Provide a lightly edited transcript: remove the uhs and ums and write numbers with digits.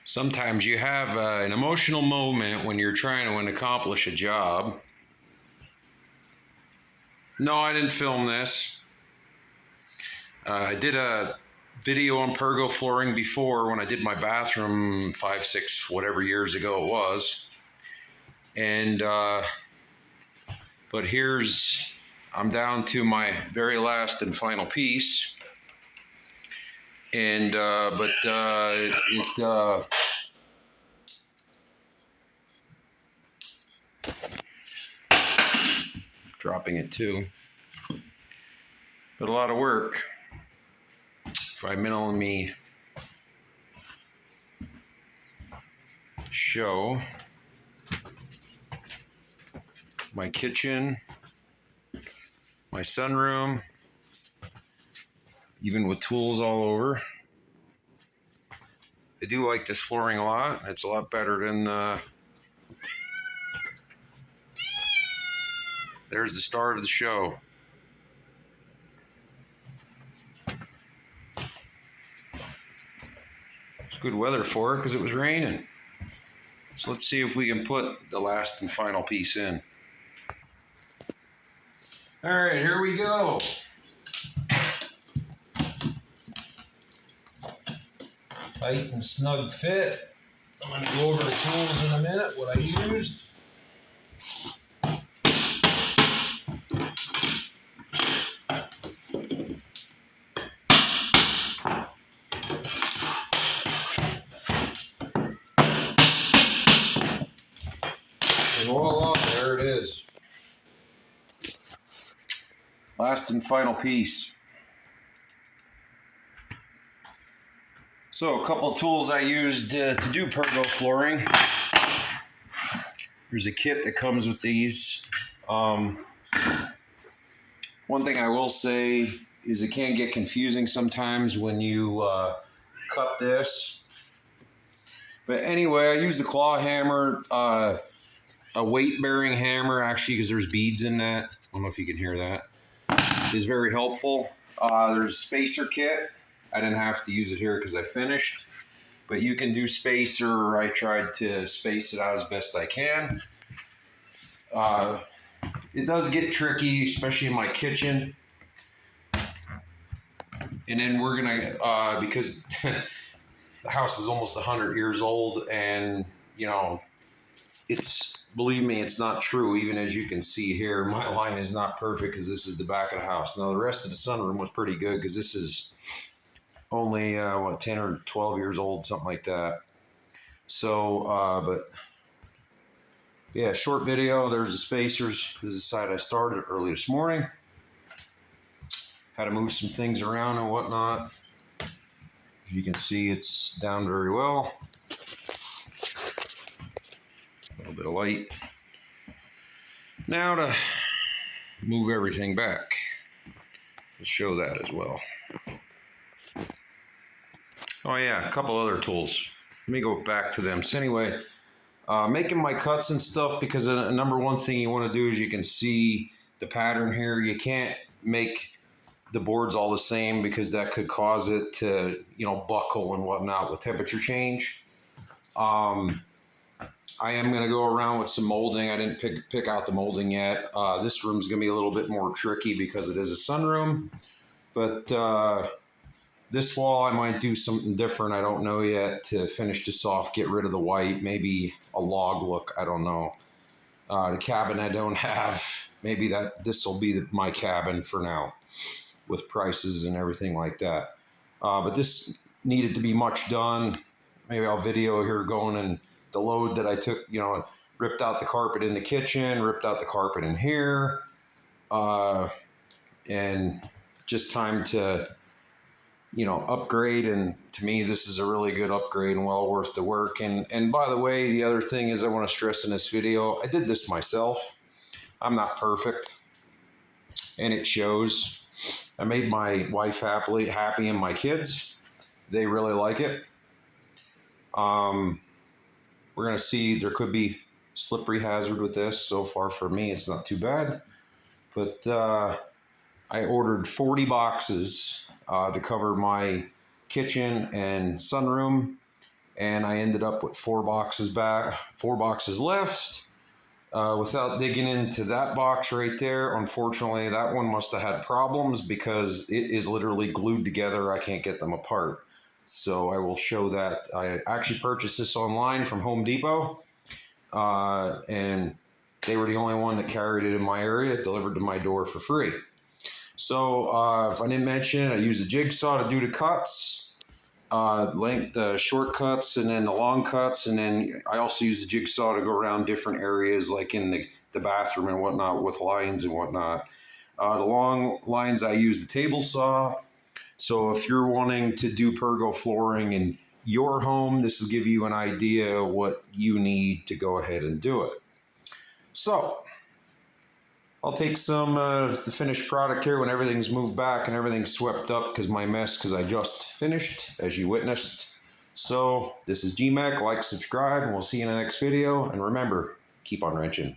Sometimes you have an emotional moment when you're trying to accomplish a job. No, I didn't film this. I did a video on Pergo flooring before when I did my bathroom 5, 6, whatever years ago it was. And, but I'm down to my very last and final piece. And, dropping it too. But a lot of work. If I minimally show my kitchen, my sunroom, even with tools all over. I do like this flooring a lot. It's a lot better than there's the star of the show. It's good weather for it because it was raining. So let's see if we can put the last and final piece in. All right, here we go. Tight and snug fit. I'm going to go over the tools in a minute, what I used. And voila, there it is. Last and final piece. So a couple of tools I used to do Pergo flooring. There's a kit that comes with these. One thing I will say is it can get confusing sometimes when you cut this. But anyway, I use the claw hammer, a weight-bearing hammer actually, because there's beads in that. I don't know if you can hear that. Is very helpful. There's a spacer kit. I didn't have to use it here because I finished, but you can do spacer. I tried to space it out as best I can. It does get tricky, especially in my kitchen. And then we're gonna, because the house is almost 100 years old, and you know, believe me, it's not true. Even as you can see here, my line is not perfect because this is the back of the house. Now the rest of the sunroom was pretty good because this is only 10 or 12 years old, something like that. So but yeah, short video. There's the spacers. This is the side I started early this morning. Had to move some things around and whatnot. As you can see, it's down very well. A little bit of light. Now to move everything back. I'll show that as well. Oh yeah, a couple other tools. Let me go back to them. So anyway, making my cuts and stuff, because a number one thing you want to do is you can see the pattern here. You can't make the boards all the same because that could cause it to, you know, buckle and whatnot with temperature change. I am going to go around with some molding. I didn't pick out the molding yet. This room's going to be a little bit more tricky because it is a sunroom, but this wall, I might do something different. I don't know yet to finish this off, get rid of the white, maybe a log look. I don't know. The cabin I don't have, maybe this will be my cabin for now with prices and everything like that. But this needed to be much done. Maybe I'll video here going and the load that I took, you know, ripped out the carpet in the kitchen, ripped out the carpet in here, and just time to, you know, upgrade. And to me, this is a really good upgrade and well worth the work. And by the way, the other thing is I want to stress in this video, I did this myself. I'm not perfect, and it shows. I made my wife happy and my kids. They really like it. We're going to see, there could be slippery hazard with this. So far for me, it's not too bad. But I ordered 40 boxes to cover my kitchen and sunroom. and I ended up with 4 boxes left. Without digging into that box right there, unfortunately, that one must have had problems because it is literally glued together. I can't get them apart. So I will show that. I actually purchased this online from Home Depot, and they were the only one that carried it in my area, delivered to my door for free. So if I didn't mention, I used a jigsaw to do the cuts. Length, short cuts, and then the long cuts, and then I also use the jigsaw to go around different areas like in the bathroom and whatnot with lines and whatnot. The long lines I use the table saw. So if you're wanting to do pergo flooring in your home, this will give you an idea what you need to go ahead and do it. So I'll take some the finished product here when everything's moved back and everything's swept up because I just finished, as you witnessed. So this is GMAC. Like, subscribe, and we'll see you in the next video. And remember, keep on wrenching.